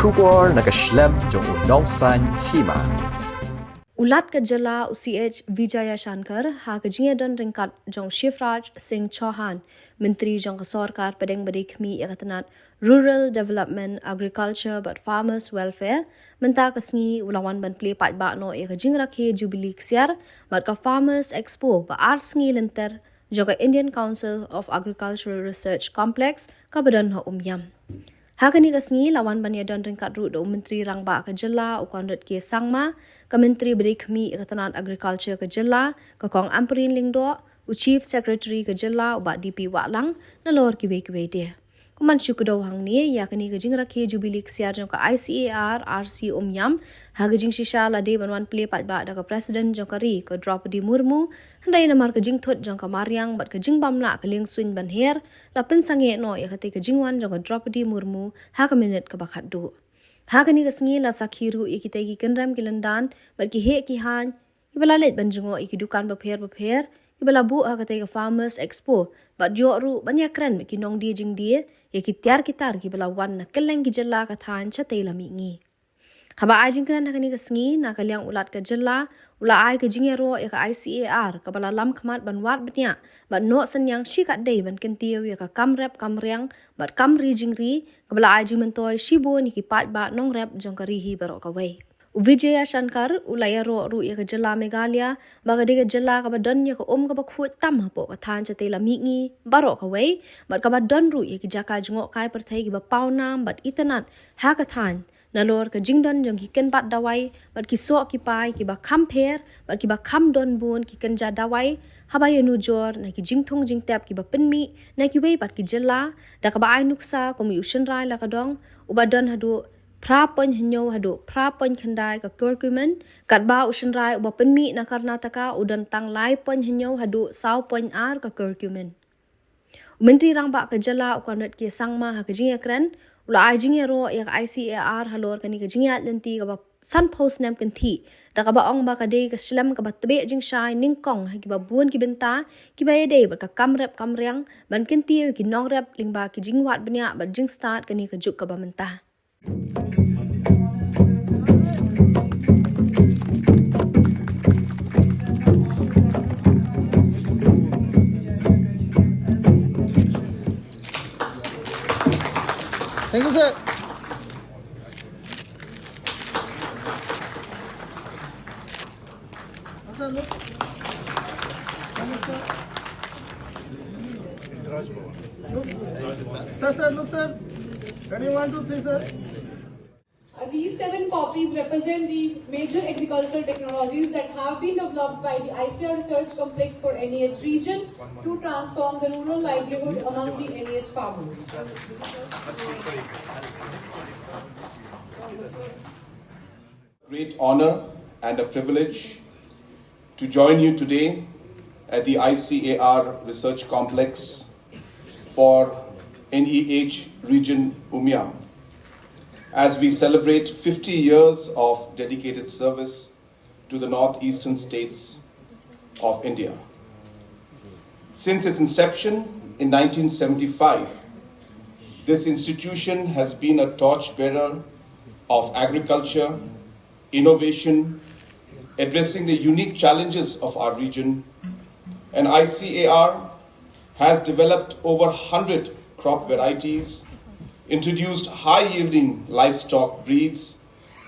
Shubor nakaslem jong unongsan hima. Ulat ke jela UCH Vijaya Shankar ha ke jingadon ringkat jong Shivraj Singh Chauhan Menteri jong Sarkar Padang Badikmi Yakatanat Rural Development Agriculture but Farmers Welfare menta kesngi ulawan ban play pat ba no ya ke jingrakhe Jubilee ksiar bat ka Farmers Expo ba arsngi lenter jong Indian Council of Agricultural Research Complex ka badan ha umyam. Hakani kasngi lawan banyadon ringkat ru do menteri rangba ke jela ukondot ke sangma ke menteri berikmi ketanat agriculture ke jela ke kong amperin lingdo u chief secretary ke jela uba DP Waklang nalor kiwe dia. Kuman syukudo hang ni yakni ke jingrakhe Jubilee ksiar jong ke ICAR RC umyam haga jing shisha lade banwan play pat ba da ke president jong kari ke Draupadi Murmu handai namar ke jing thot jong ke Mariang bat ke jing bamla ke ling swing ban her lapin sange no ya kate ke jingwan jong ke Draupadi Murmu ha ke minute ke bakat du ha ke ni ke sngi la sakhiru ikite ki kenram kilandan bat ki he ki han ibala let ban jongo ikidukan bapher ibala bu ha kate ke Farmers Expo bat yo ru banyak keren ki nong di jing die ya ki tiar kitar ki bala wan na keleng ki jella ka than chate lami ngi haba ajing kran hakani ke sngi na kalyang ulat ke jella ula ai ke jingero ya ka ICAR ka bala lam khamat ban wat bnya ban no senyang shi kat dei ban kentiu ya ka kamrep kamriang bat kamri jingri ka bala ai jimantoi shibo ni ki pat ba nong rep jong ka rihi baro ka wei Vijaya Shankar ulaya ro ru ya ka jela Meghalaya baga de ka jela ka badon ya ka ka bakhut tam po ka than chate lami ngi baro ka wei bat ka badon ru ya ki jaka jungo kai perthai ki ba paunam bat itanat ha ka than nalor ka jingdon jong ki ken bat dawai bat ki so ki pai ki ba kham pher bat ki ba kham don bun ki ken ja dawai haba yenu jor na ki jingthong jing tap ki ba penmi na ki wei bat ki jela da ka ba ai nuksa ko mi ushin rai la ka dong ubadon hadu pra pon hinyo hadu pra pon khandai ka curcumin kat ba ushin rai uba penmi na Karnataka udan tang lai pon hinyo hadu saw pon ar ka curcumin menteri rangba ka jela ukonot ki sangma ha ka jing ekran ula ai jing ro ya ICAR halor kani ka jing lenti ka ba sun post nam kan thi da ka ba ong ba ka de ka slam ka ba tbe jing shai ning kong ha ki ba buon ki benta ki ba de ba ka kamrep kamriang ban kin ti ki nong rep ling ba ki jing wat bnya ba jing start kani ka juk ka ba menta Thank you, sir. Sir, look. Sir, look, sir. Ready, 1, 2, 3, sir. These 7 copies represent the major agricultural technologies that have been developed by the ICAR Research Complex for NEH region to transform the rural livelihood among the NEH farmers. Great honor and a privilege to join you today at the ICAR Research Complex for NEH region Umiam, as we celebrate 50 years of dedicated service to the northeastern states of India. Since its inception in 1975, this institution has been a torchbearer of agriculture, innovation, addressing the unique challenges of our region, and ICAR has developed over 100 crop varieties, introduced high-yielding livestock breeds,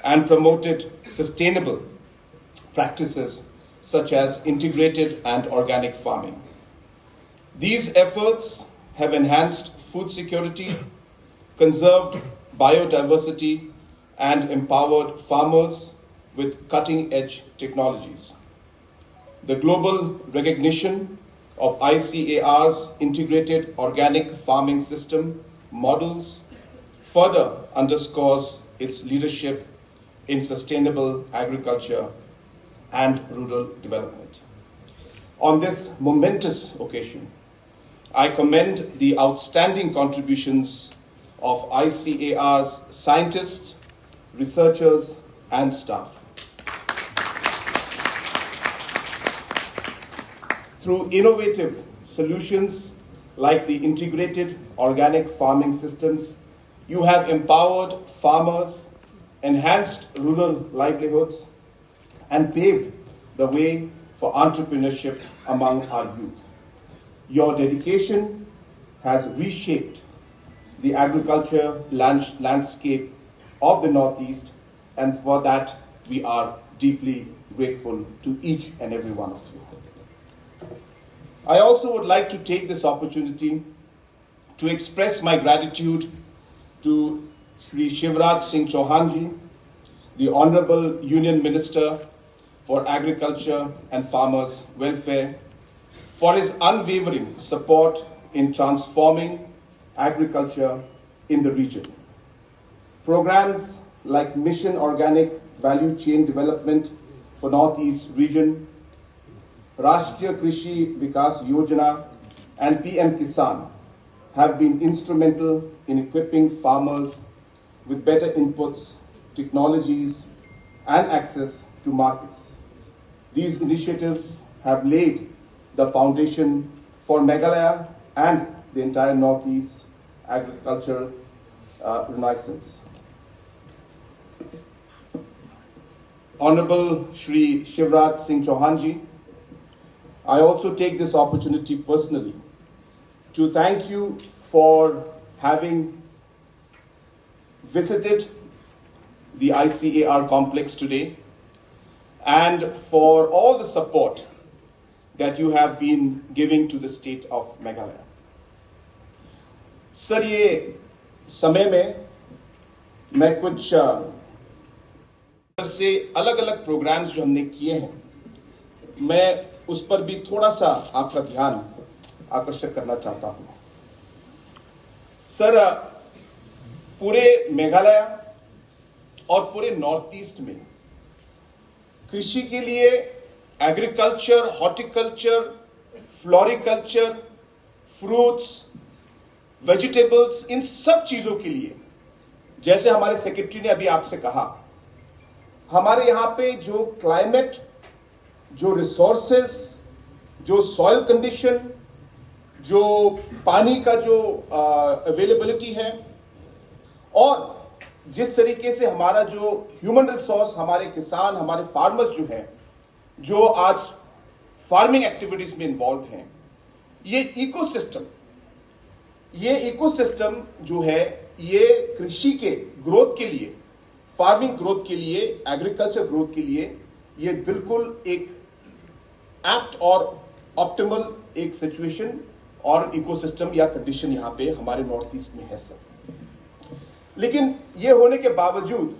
and promoted sustainable practices such as integrated and organic farming. These efforts have enhanced food security, conserved biodiversity, and empowered farmers with cutting-edge technologies. The global recognition of ICAR's integrated organic farming system models further underscores its leadership in sustainable agriculture and rural development. On this momentous occasion, I commend the outstanding contributions of ICAR's scientists, researchers, and staff. Through innovative solutions like the integrated organic farming systems you have empowered farmers, enhanced rural livelihoods, and paved the way for entrepreneurship among our youth. Your dedication has reshaped the agriculture landscape of the Northeast, and for that we are deeply grateful to each and every one of you. I also would like to take this opportunity to express my gratitude to Shri Shivraj Singh Chauhan ji, the Honorable Union Minister for Agriculture and Farmers Welfare, for his unwavering support in transforming agriculture in the region. Programs like Mission Organic Value Chain Development for Northeast Region, Rashtriya Krishi Vikas Yojana, and PM Kisan have been instrumental in equipping farmers with better inputs, technologies, and access to markets. These initiatives have laid the foundation for Meghalaya and the entire Northeast agricultural renaissance. Honorable Shri Shivraj Singh Chauhan ji, I also take this opportunity personally to thank you for having visited the ICAR complex today and for all the support that you have been giving to the state of Meghalaya. Sir, ये समय में मैं कुछ से अलग अलग programmes जो हमने किए हैं, मैं उस पर भी थोड़ा सा आपका ध्यान आकर्षित करना चाहता हूं। सर, पूरे मेघालय और पूरे नॉर्थ ईस्ट में कृषि के लिए agriculture, horticulture, floriculture, fruits, vegetables, इन सब चीजों के लिए, जैसे हमारे सेक्रेटरी ने अभी आपसे कहा, हमारे यहां पे जो क्लाइमेट, जो रिसोर्सेस, जो सॉइल कंडीशन, जो पानी का जो अवेलेबिलिटी है, और जिस तरीके से हमारा जो ह्यूमन रिसोर्स, हमारे किसान, हमारे फार्मर्स जो हैं, जो आज फार्मिंग एक्टिविटीज में इन्वॉल्व हैं, ये इकोसिस्टम जो है, ये कृषि के ग्रोथ के लिए, फार्मिंग ग्रोथ के लिए, एग्रीकल्चर ग्रोथ के लिए, ये बिल्कुल एक एप्ट और ऑप्टिमल एक सिचुएशन और इकोसिस्टम या कंडीशन यहां पे हमारे नॉर्थ ईस्ट में है सर। लेकिन ये होने के बावजूद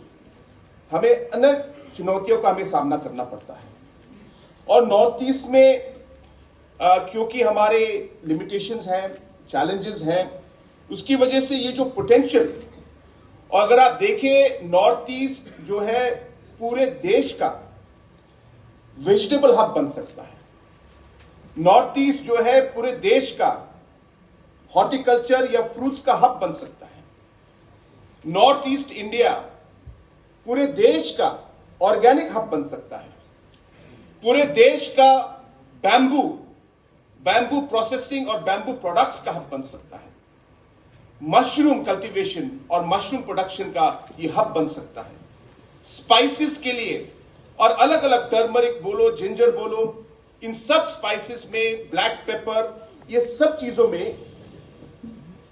हमें अनेक चुनौतियों का हमें सामना करना पड़ता है, और नॉर्थ ईस्ट में क्योंकि हमारे लिमिटेशंस हैं, चैलेंजेस हैं, उसकी वजह से ये जो पोटेंशियल, और अगर आप देखें नॉर्थ ईस्ट जो है पूरे देश का वेजिटेबल हब बन सकता है। नॉर्थ ईस्ट जो है पूरे देश का हॉर्टिकल्चर या फ्रूट्स का हब बन सकता है। नॉर्थ ईस्ट इंडिया पूरे देश का ऑर्गेनिक हब बन सकता है। पूरे देश का बैम्बू प्रोसेसिंग और बैम्बू प्रोडक्ट्स का हब बन सकता है। मशरूम कल्टीवेशन और मशरूम प्रोडक्शन का ये हब बन सकता है। स्पाइसेस के लिए और अलग अलग टर्मरिक बोलो, जिंजर बोलो, इन सब स्पाइसेस में, ब्लैक पेपर, ये सब चीजों में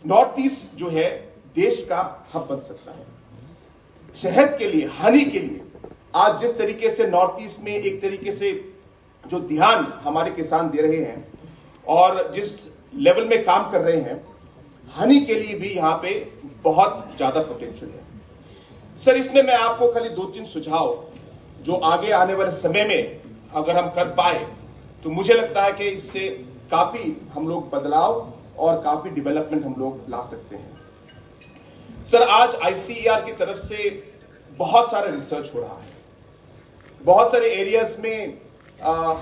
नॉर्थ ईस्ट जो है देश का हब बन सकता है। शहद के लिए, हनी के लिए, आज जिस तरीके से नॉर्थ ईस्ट में एक तरीके से जो ध्यान हमारे किसान दे रहे हैं और जिस लेवल में काम कर रहे हैं, हनी के लिए भी यहां पे बहुत ज्यादा पोटेंशियल है। सर, इसमें मैं आपको खाली 2-3 सुझाव जो आगे आने वाले समय में अगर हम कर पाए तो मुझे लगता है कि इससे काफी हम लोग बदलाव और काफी डेवलपमेंट हम लोग ला सकते हैं। सर, आज आईसीएआर की तरफ से बहुत सारा रिसर्च हो रहा है। बहुत सारे एरियाज में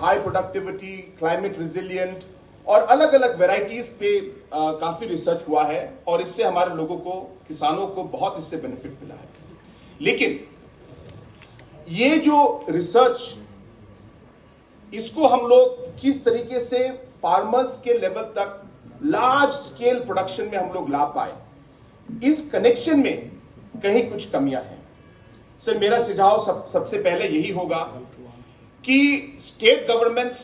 हाई प्रोडक्टिविटी, क्लाइमेट रिजिलियंट और अलग अलग वेराइटीज पे काफी रिसर्च हुआ है, और इससे हमारे लोगों को, किसानों को बहुत इससे बेनिफिट मिला है। लेकिन ये जो रिसर्च, इसको हम लोग किस तरीके से फार्मर्स के लेवल तक लार्ज स्केल प्रोडक्शन में हम लोग ला पाए, इस कनेक्शन में कहीं कुछ कमियां हैं। सर, मेरा सुझाव सबसे पहले यही होगा कि स्टेट गवर्नमेंट्स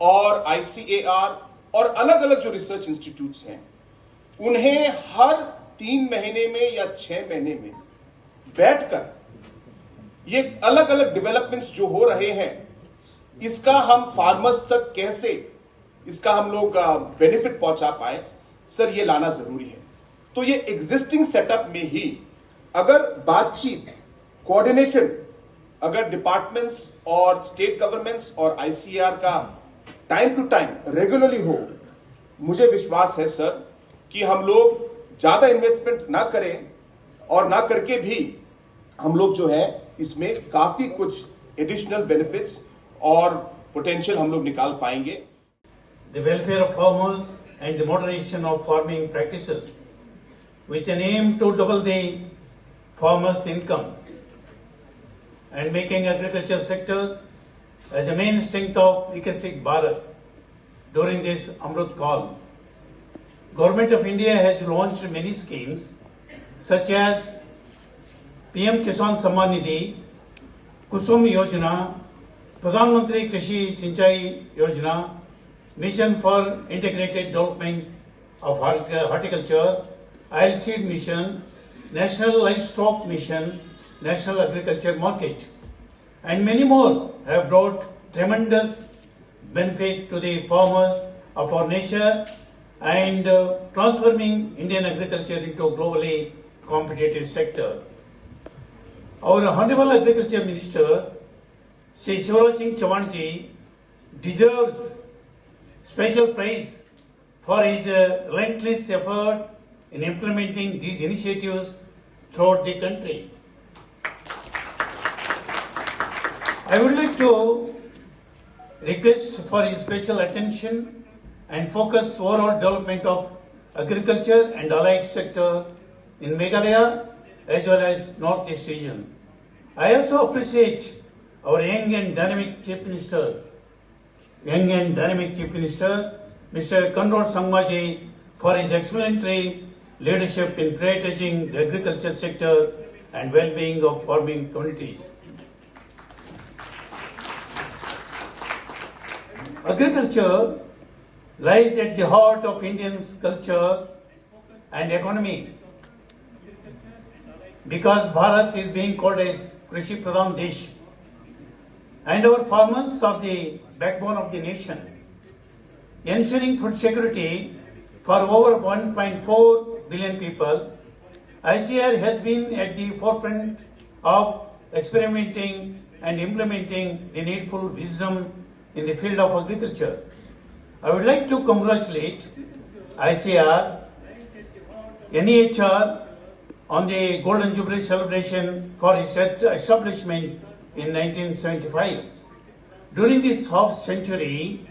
और ICAR और अलग अलग जो रिसर्च इंस्टीट्यूट्स हैं, उन्हें हर 3 महीने में या 6 महीने में बैठकर ये अलग अलग डेवलपमेंट्स जो हो रहे हैं, इसका हम फार्मर्स तक कैसे इसका हम लोग बेनिफिट पहुंचा पाए, सर, ये लाना जरूरी है। तो ये एग्जिस्टिंग सेटअप में ही अगर बातचीत, कोऑर्डिनेशन अगर डिपार्टमेंट्स और स्टेट गवर्नमेंट्स और ICAR का टाइम टू टाइम रेगुलरली हो, मुझे विश्वास है सर कि हम लोग ज्यादा इन्वेस्टमेंट ना करें और ना करके भी हम लोग जो है इसमें काफी कुछ एडिशनल बेनिफिट्स और पोटेंशियल हम लोग निकाल पाएंगे। The welfare of farmers and the modernization of farming practices with an aim to double the farmers' income and making agriculture sector as a main strength of Viksit Bharat during this Amrut Kaal. Government of India has launched many schemes such as PM Kisan Samman Nidhi, Kusum Yojana, Pradhan Mantri Krishi Sinchai Yojana, Mission for Integrated Development of Horticulture, Oilseed Mission, National Livestock Mission, National Agriculture Market, and many more have brought tremendous benefit to the farmers of our nation and transforming Indian agriculture into a globally competitive sector. Our Honorable Agriculture Minister, Shri Shivraj Singh Chauhan ji, deserves special praise for his relentless effort in implementing these initiatives throughout the country. I would like to request for his special attention and focus overall development of agriculture and allied sector in Meghalaya as well as Northeast region. I also appreciate our young and dynamic Chief Minister, Mr. Kanrod Sangmaji, for his exemplary leadership in prioritizing the agriculture sector and well-being of farming communities. Agriculture lies at the heart of Indians' culture and economy. Because Bharat is being called as Krishi Pradhan Desh, and our farmers are the backbone of the nation. Ensuring food security for over 1.4 billion people, ICAR has been at the forefront of experimenting and implementing the needful wisdom in the field of agriculture. I would like to congratulate ICAR, NEHR on the Golden Jubilee celebration for its establishment in 1975. During this half century,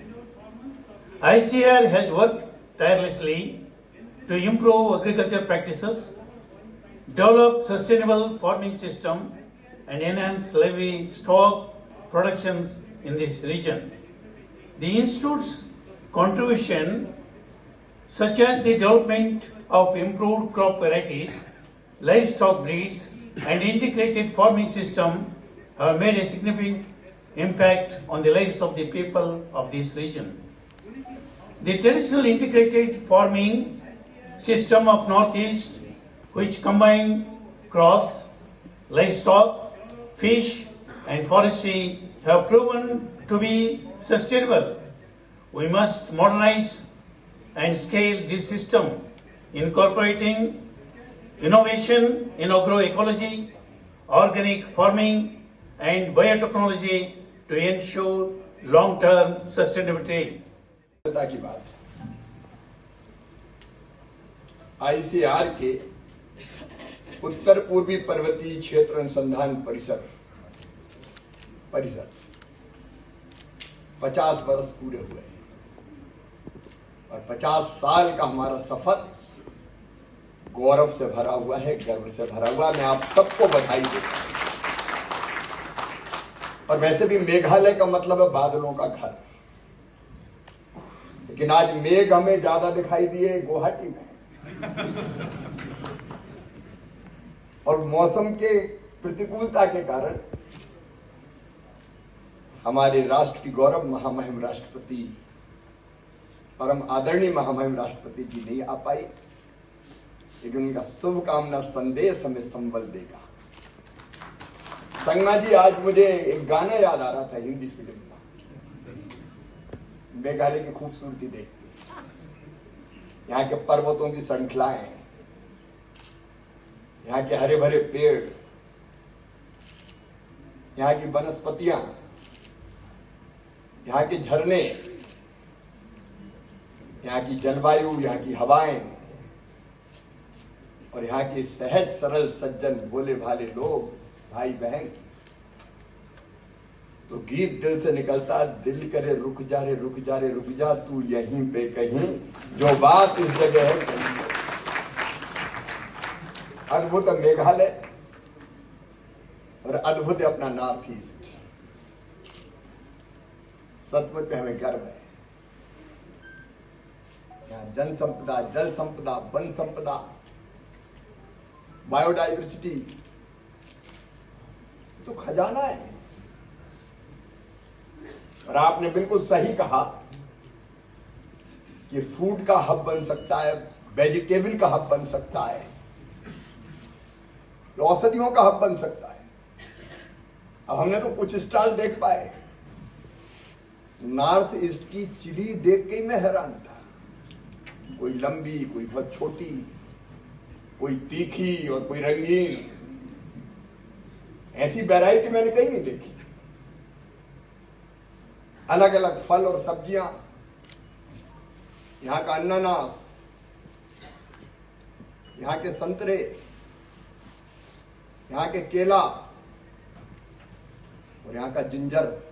ICAR has worked tirelessly to improve agriculture practices, develop sustainable farming system, and enhance livestock productions in this region. The Institute's contribution, such as the development of improved crop varieties, livestock breeds, and integrated farming system, have made a significant impact on the lives of the people of this region. The traditional integrated farming system of Northeast, which combine crops, livestock, fish, and forestry, have proven to be sustainable. We must modernize and scale this system, incorporating innovation in agroecology, organic farming, and biotechnology to ensure long-term sustainability. की बात ICAR के उत्तर पूर्वी पर्वतीय क्षेत्र अनुसंधान परिसर 50 वर्ष पूरे हुए हैं और 50 साल का हमारा सफर गौरव से भरा हुआ है, गर्व से भरा हुआ। मैं आप सबको बधाई देता हूं। और वैसे भी मेघालय का मतलब है बादलों का घर, लेकिन आज मेघ हमें ज्यादा दिखाई दिए गुवाहाटी में। और मौसम के प्रतिकूलता के कारण हमारे राष्ट्र की गौरव महामहिम राष्ट्रपति, परम आदरणीय महामहिम राष्ट्रपति जी नहीं आ पाई, लेकिन उनका शुभकामना संदेश हमें संबल देगा। संगमा जी, आज मुझे एक गाना याद आ रहा था हिंदी फिल्म का, मेघालय की खूबसूरती देखते, यहाँ के पर्वतों की श्रृंखलाएं, यहाँ के हरे भरे पेड़, यहाँ की वनस्पतियां, यहाँ के झरने, यहाँ की जलवायु, यहाँ की हवाएं और यहाँ के सहज सरल सज्जन भोले भाले लोग, भाई बहन, तो गीत दिल से निकलता, दिल करे रुक जा रे रुक जा रे रुक जा, तू यहीं पे कहीं, जो बात इस जगह है कहीं। अद्भुत मेघालय और अद्भुत अपना नॉर्थ ईस्ट, सचमुच में हमें गर्व है। यहाँ जन संपदा, जल संपदा, वन संपदा, बायोडाइवर्सिटी तो खजाना है। और आपने बिल्कुल सही कहा कि फूड का हब बन सकता है, वेजिटेबल का हब बन सकता है, औषधियों का हब बन सकता है। अब हमने तो कुछ स्टॉल देख पाए, नॉर्थ ईस्ट की चिली देख के ही मैं हैरान था। कोई लंबी, कोई बहुत छोटी, कोई तीखी और कोई रंगीन, ऐसी वैरायटी मैंने कहीं नहीं देखी। अलग अलग फल और सब्जियां, यहाँ का अनानास, यहाँ के संतरे, यहाँ के केला और यहाँ का जिंजर,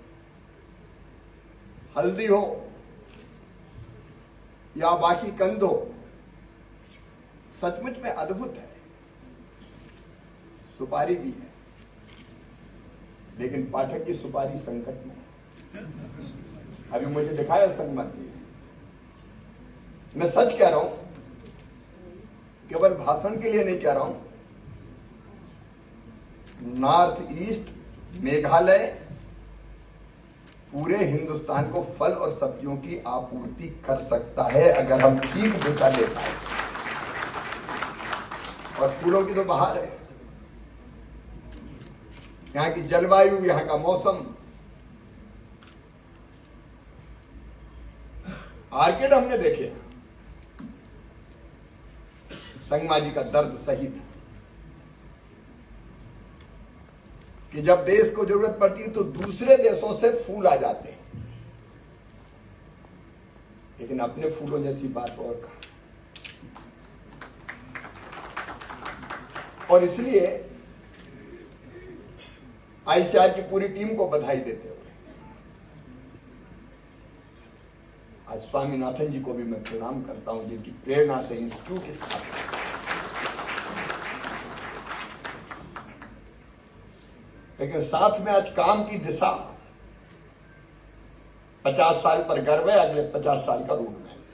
हल्दी हो या बाकी कंद हो, सचमुच में अद्भुत है। सुपारी भी है, लेकिन पाठक की सुपारी संकट में है। अभी मुझे दिखाया संगमत जी, मैं सच कह रहा हूं, केवल भाषण के लिए नहीं कह रहा हूं। नॉर्थ ईस्ट मेघालय पूरे हिंदुस्तान को फल और सब्जियों की आपूर्ति कर सकता है, अगर हम ठीक दिशा ले पाए। और फूलों की तो बहार है। यहाँ की जलवायु, यहाँ का मौसम, आर्किड हमने देखे। संगमा जी का दर्द सही था कि जब देश को जरूरत पड़ती है तो दूसरे देशों से फूल आ जाते हैं, लेकिन अपने फूलों जैसी बात और कहा। और इसलिए आईसीआर की पूरी टीम को बधाई देते हुए आज स्वामीनाथन जी को भी मैं प्रणाम करता हूं, जिनकी प्रेरणा से इंस्टीट्यूट की स्थापना। लेकिन साथ में आज काम की दिशा, 50 साल पर गर्व है, अगले 50 साल का रोड मैप।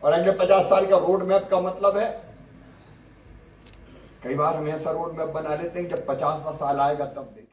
और अगले 50 साल का रोड मैप का मतलब है, कई बार हम ऐसा रोड मैप बना लेते हैं जब 50वां साल आएगा तब देखें।